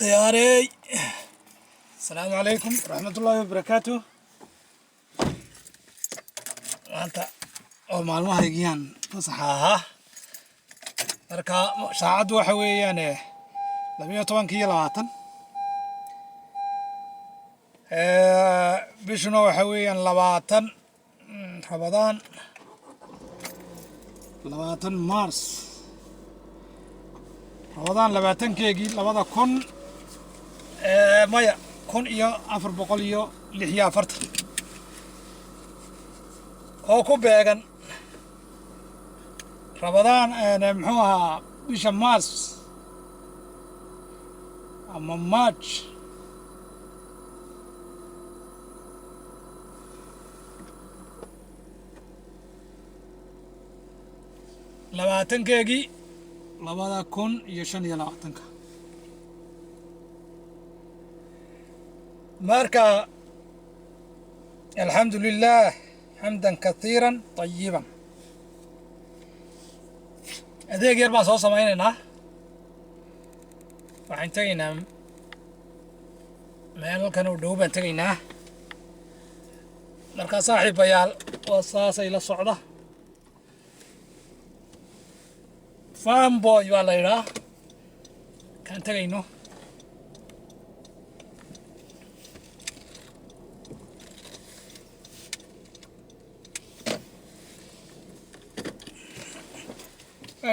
خياري. السلام عليكم ورحمة الله وبركاته. أنت أو معلومة هيجيان تصحاها مركا ساعد وحوي يعني لمية طبعا كي لواتن بشنو وحوي يعني لواتن رمضان لواتن مارس رمضان لواتن كيجي لواتن كن مايا كن إياه أفر بقول إياه لحيا فرت أو كوبيجن رمضان أنا محوها بيش مارس أما مارش لواتن كيجي لواتن كن يشان يلواتن ماركا الحمد لله حمدا كثيرا طيبا adeeg yar baan soo samaynaynaa waxaan tegaynaa meel halkan u dhow baan tegaynaa markaa saaxiibayaal waa saasay la socda farmboy baa la yidhaa kaan tegayno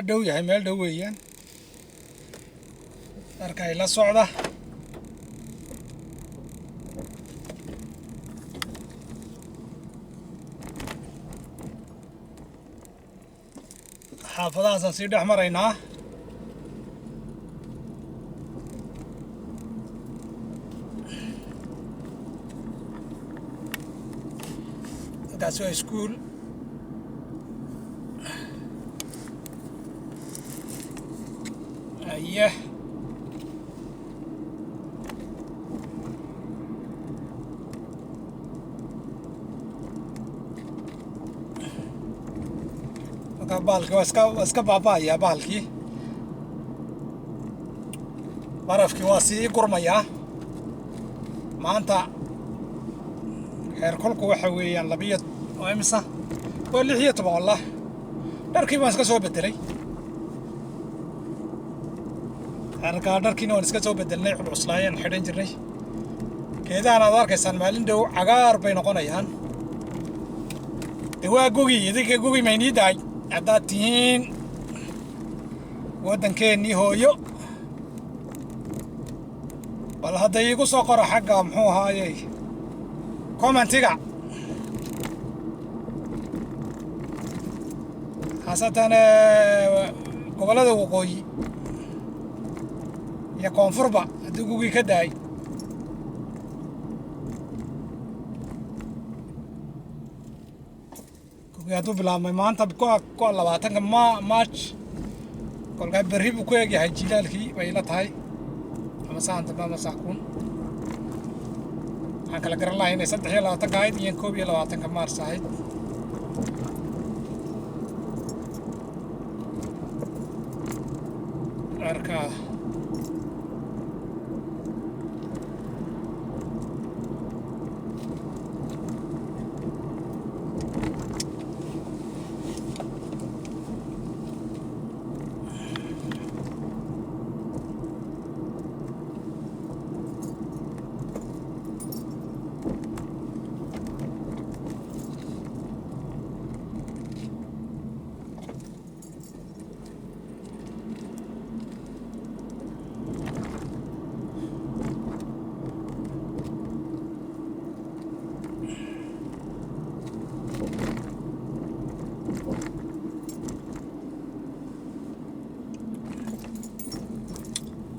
dhow yahay meel dhow weeyaan markay la socda xaafadahaasaan sii dhex maraynaa halkaasi waa iskuul أيه بالك واسكا بابا يا بالكي بعرفك واسي قرمية ما أنت خير كلكو وحوي لبيت وامسة واللي هي تبع والله دركي ما اسكا سو بدري أنا dharkiina waan iska soo bedelnay cuslayaan xidhan jirnay geedahan aad arkaysaan maalin dhow cagaar bay noqonayaan de waa gogi idinka gogi maynii dahay haddaad tihiin waddankeennii hooyo bal hadda iigu soo qora xagga muxuu ahaayey commentiga khaasatan gobollada waqooyi يا كونفوربا دقوقي كداي كوكي هادو بلا ما أنت بكو لواتن ما ماتش كل قاعد بريب كوي يجي هاي جيلالكي ويلا تاي مسا أنت ما مساكون هنكلا قرلا هنا سد حيل لواتن قايد ينكوبي لواتن كمار سايد أركا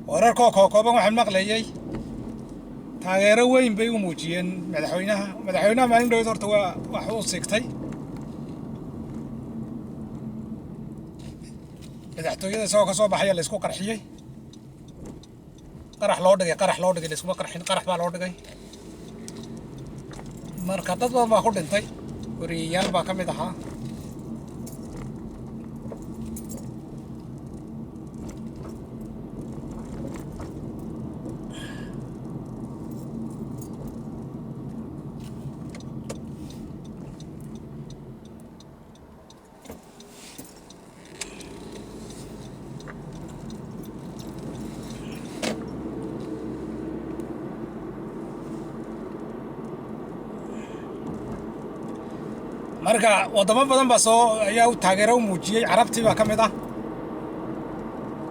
wararka kooban waxaan maqlayay taageero weyn bay u muujiyeen madaxweynaha maalin dhoweed horta waa wax uu sigtay madaxtooyada isagoo ka soo baxaya la isku qarxiyey qarax loo dhigay la iskuma qarxin qarax baa loo dhigay marka dad badan baa ku dhintay wariyayaal baa ka mid ahaa marka wadamo badan baa soo ayaa u taageero u muujiyey carabtii baa ka mid ah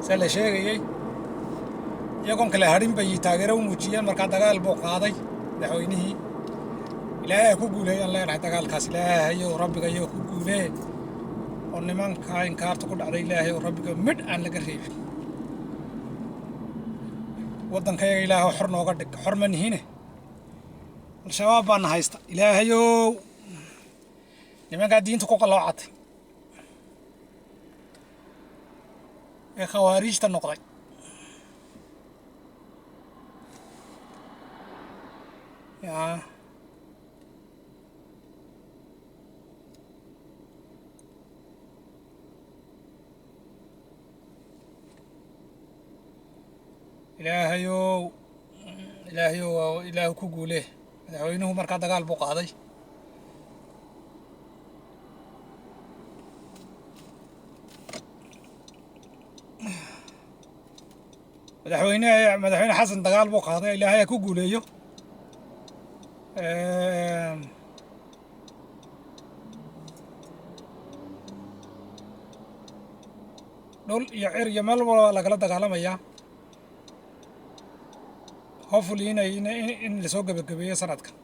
see la sheegayey iyagoon kale hadhin bay taageero u muujiyeen markaa dagaal buu qaaday madaxweynihii ilaahay ku guuleeyaan leenahay dagaalkaas ilaahayow rabbigayo ku guulee oo nimanka inkaarta ku dhacday ilaahayow rabbiga midh aan laga reebin waddankayaga ilaahay xor nooga dhig xor ma nihine al-shabaab baana haysta ilaahayow nimankaa diinta ku qalloocatay ee khawaariijta noqday yaa ilaahayow ilaahu ku guulee madaxweynuhu markaa dagaal buu qaaday madaxweyne xasan dagaal buu qaaday ilaahay ku guuleeyo dhul iyo cir iyo meel walba lagala dagaalamayaa hopefully in lasoo gabagabeeyo sanadkan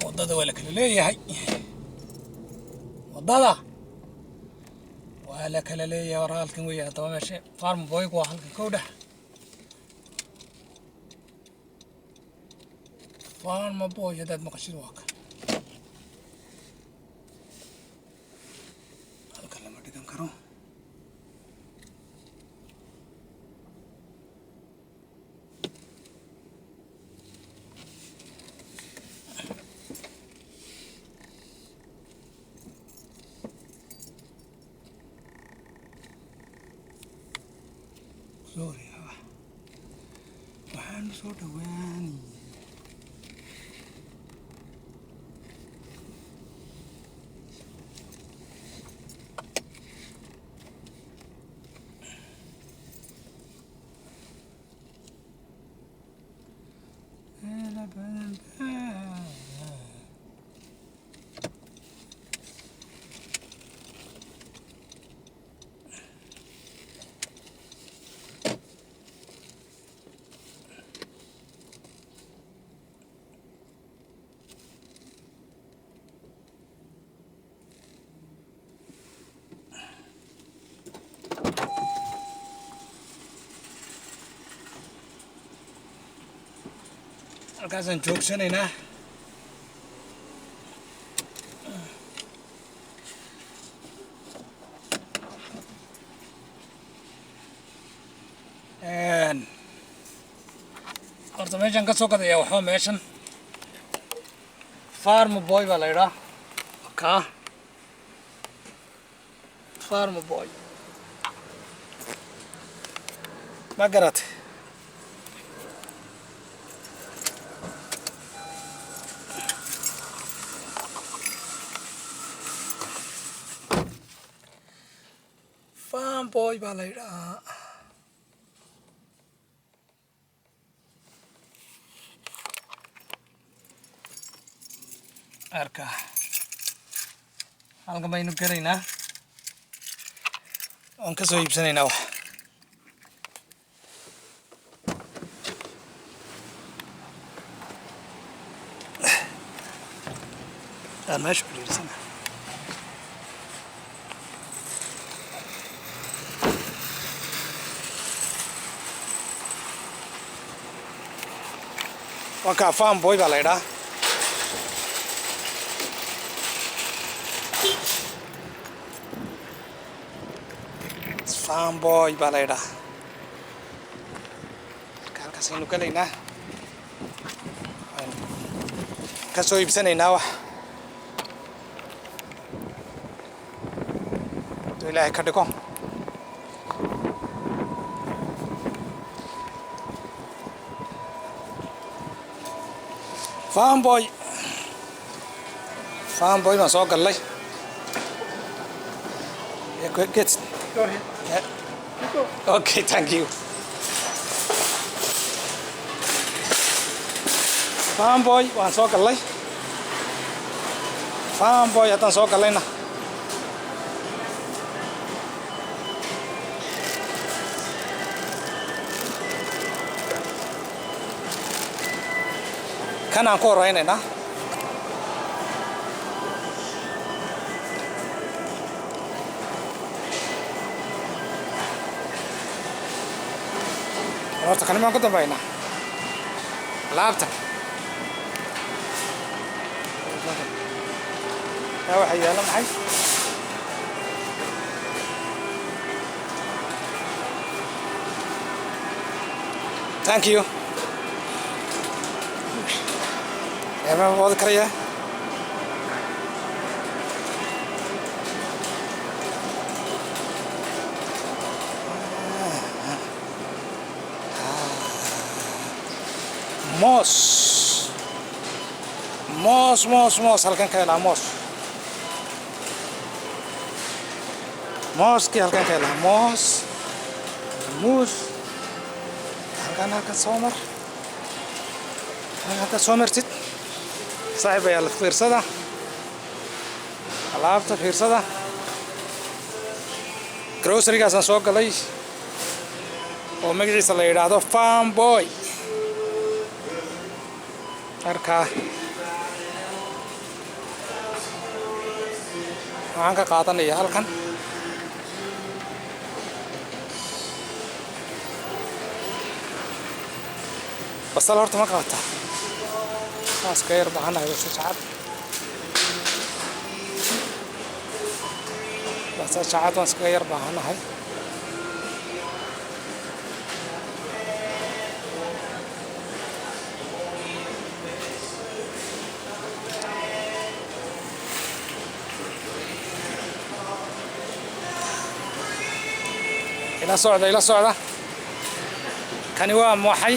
waddada waa la kala leeyahay waddada waa la kala leeyahay war halkan weeye haddaba meesha farm boyg waa halkan kow dhex farm boy haddaad maqashid waa kan halkan lama dhigan karo waxaan soo dhawaanay halkaasaan joogsanaynaa horta meeshan ka soo gadaya waxba meeshan farm boy baa la yidhaa kaa farm boy ma garatay farm boy baa la yidhaa arka halkan baynu gelaynaa waan ka soo iibsanaynaa wax aan meesha ku dhiirsana waa kaa farm boy baa la yidhaa farm boy baa la yidhaa marka halkaasaynu gelaynaa ka soo iibsanaynaa wax haduu ilaahay ka dhigo Fanboy baan soo galay. Yeah, go ahead. Go ahead. Yeah. Go. Okay, thank you. Fanboy waan soo galay. Fanboy haddaan soo galayna. Kanaan ku horeynaynaa. horta kan maan ku dambaynaa laabta yaa waxa yaala maxay thank you ma wada karaya moos halkan ka helaa mooskii halkan ka helaa muus halkan soo martid saaxiibayaal fiirsada alaabta fiirsada grocerygaasaan soo galay oo magaciisa la yidhaahdo Fanboy markaa waxaan ka qaadanaya halkan basal horta ma qabataa saas ka yar baahanahay basal shacab waan iskaga yar baahanahay ila socda kani waa maxay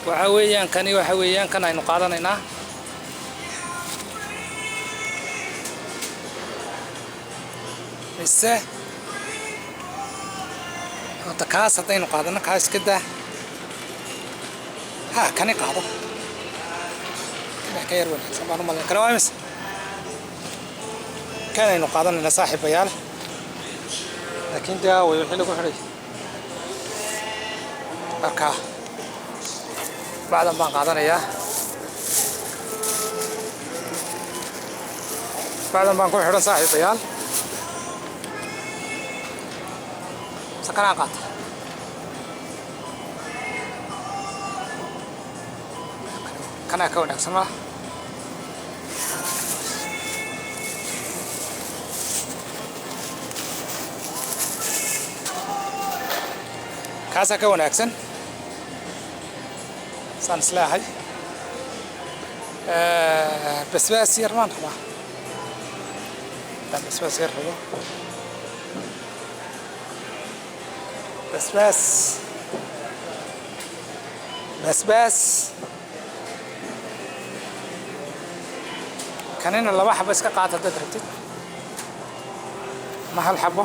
waxa weeyaan kan aynu qaadanaynaa mise hada kaas haddaynu qaadano kaas iska daa kani qaado ka yar wanaagsan baan u malayn kana waa imise kan aynu qaadanaynaa saaxiibayaal laakiin dee way wixii lagu xidhay markaa bacdan baan qaadanayaa bacdan baan ku xidhan saaxiibayaal sakanaan qaata kanaa ka wanaagsan ma kaasaa ka wanaagsan saan islaahay basbaas yar maan rabaa haddaan basbaas yar rabo basbaas kanina 2 xabo iska qaata haddaad rabtid ma hal xabo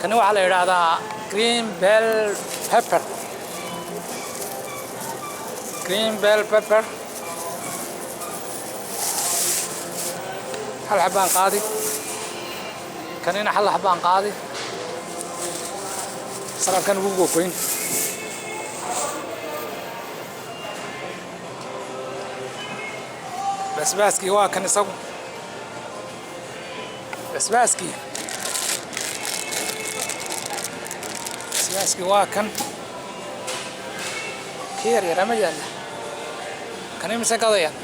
kani waxaa la yidhaahdaa green bell pepper hal xabaan qaadi kanina hal xabaan qaadi salankan ugu googoyn basbaaskii waa kan isagu basbaaskii waa kan kiyar yar ama yaalla kani mise gadayaan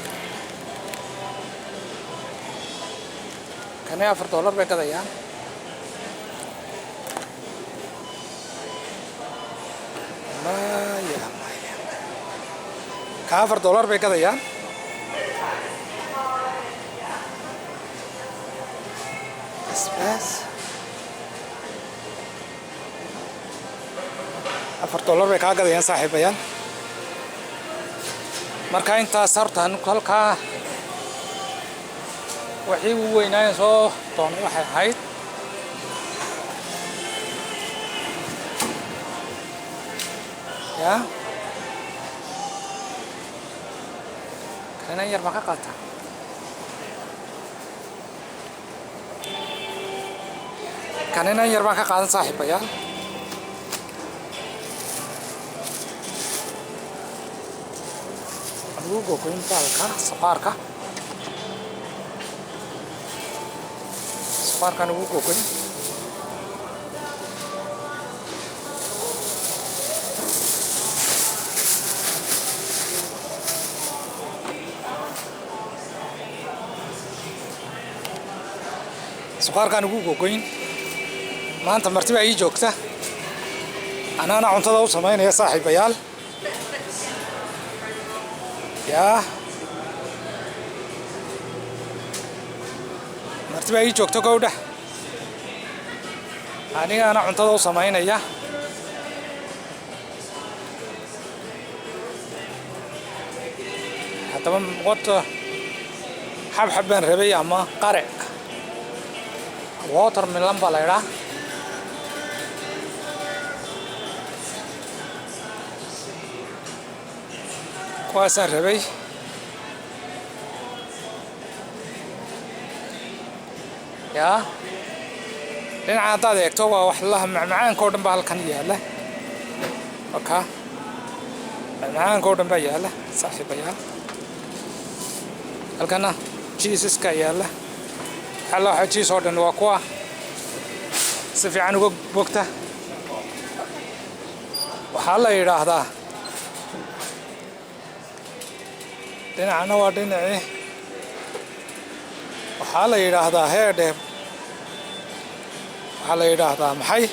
kani $4 bay gadayaan ka $4 bay gadayaan basbaas $4 bay kaa gadayaan saaxiibayaal marka intaas horta halkaa wixii ugu weynaayen soo doonay waxay ahayd yaa kana yar baan ka qaataa kanina yar baan ka qaadan saaxiibayaal lagu gogoyn baalka safaarka lagu gogoyn safaarkan ugu gogoyn maanta martiba ay joogta anaana cuntada u sameynaya saaxiibayaal yaa martiba ay joogto gowdha anigaana cuntada u sameynaya haddaba wata xabxab baan rabay ama qare watermelon baa la yidhaa kuwaasaan rabay yaa dhinaca haddaad eegto waa wax laha macmacaanka oo dhan baa halkan yaalla oka macmacaanka oo dhan baa yaalla saaxiibayaal halkana jiisaska yaalla xalla waxa jiis oo dhan waa kuwa si fiican uga bogta waxaa la yidhaahdaa dhinacna waa dhinacii waxaa la yidhaahdaa heedhe waxaa la yidhaahdaa maxay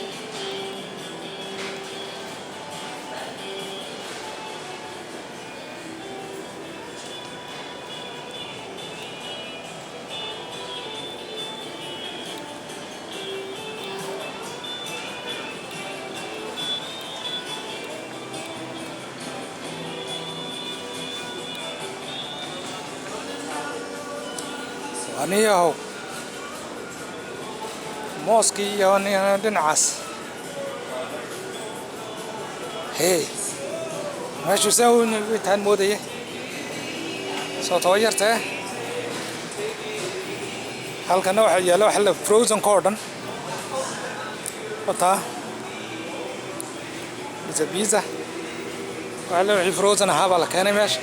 aniyahow mooskii iyo dhinacaas hey meeshu saa intaan moodaya soo toba yartee halkana waxaa yaalla wax la frozenka oo dhan wataa pizza waxa la wixii frozen ahaa baa la keenay meesha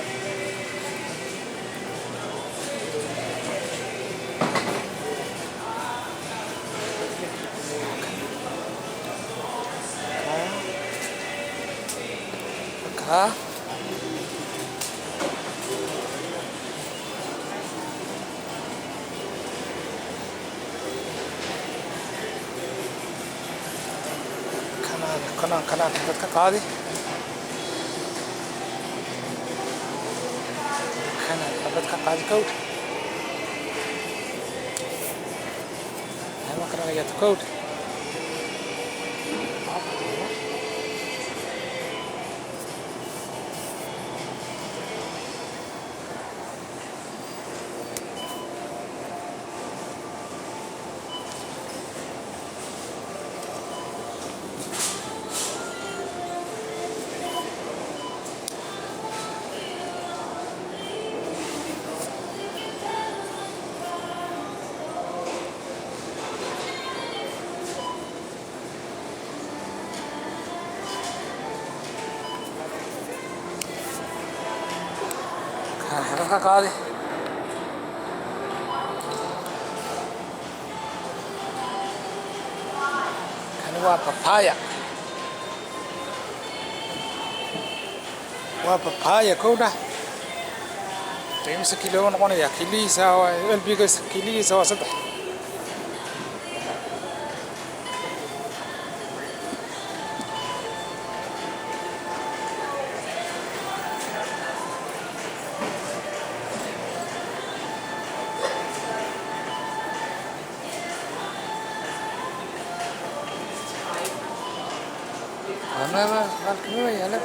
kanaan dadka qaadi kanaan dadka qaadi code ama kanaan ya code ka qaadi kani waa papaya kowdha qiimisa kilo noqonaya kilihiisa LBga kilihiisa waa 3 Thank you. أنا بالكني ويا لا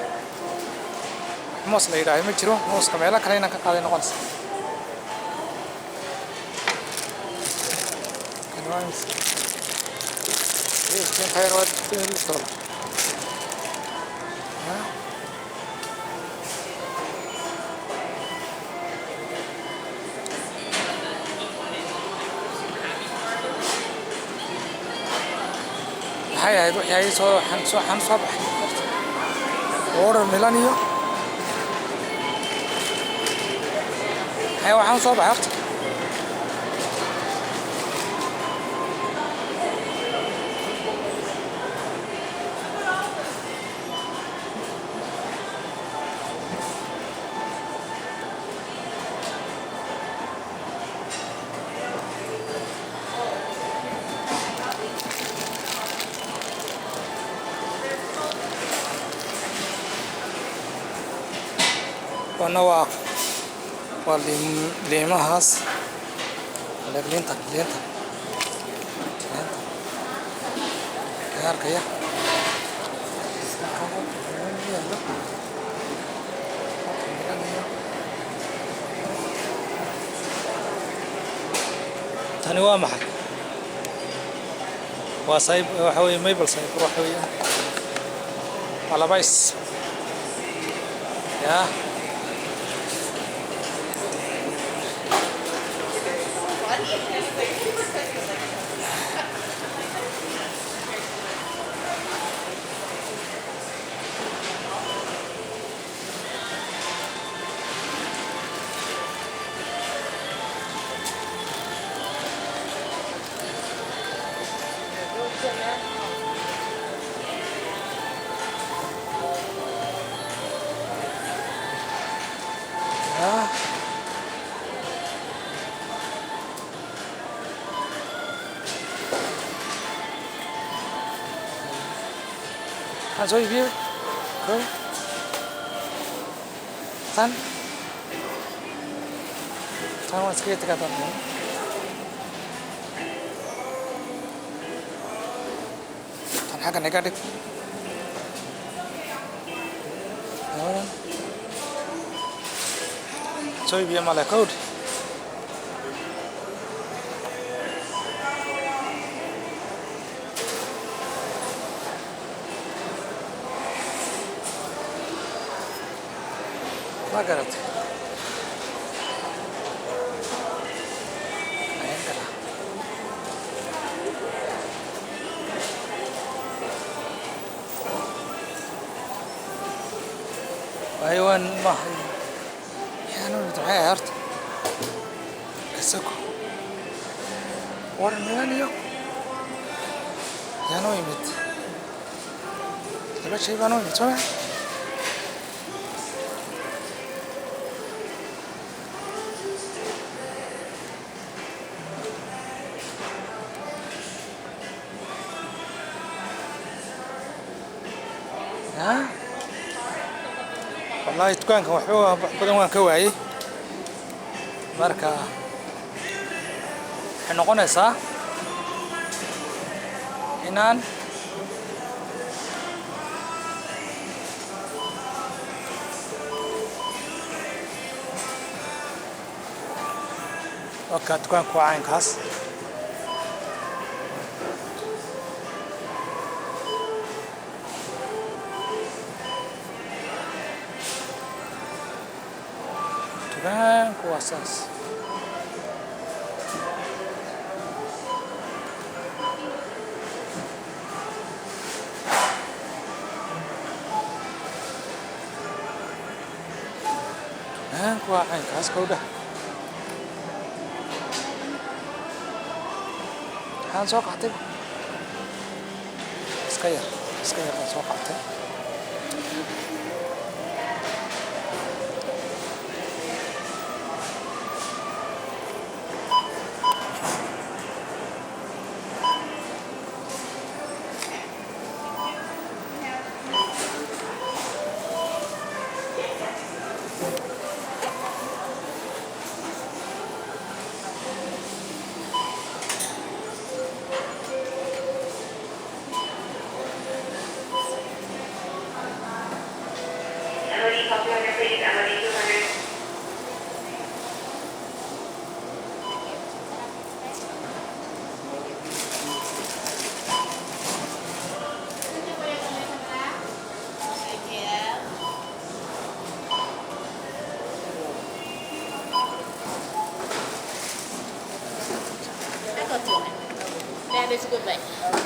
موس لا يراعي ما تجرو موس كمالا كلينا كقاعدين نقص كنوايس إيه كم خير واد الصلاة ها هاي سو حن صباح اور ميلانيو هاي وحن صباح أختي ونواق والليمهاس لينتا كيا tani waa maxay waa sayb waxa weeye maybal sayb waxa weeye wala bays ya Anh số review cool Tan Tan sedikit kata Tan حاجة negatif so review malah code ما قرأت أيوة ما يعني تغيرت كسكو ورن يعني يا نويمت تبى شيء بنويمت سمع ها والله دكانك وحبوها بدن وان كواي marka waxay noqonaysaa inaan وقت dukaanku waa caynkaas dukaanku waa saas dukaanku waa caynkaas kowdha waxaan soo qaatay iska yar aan soo qaatay is goodbye.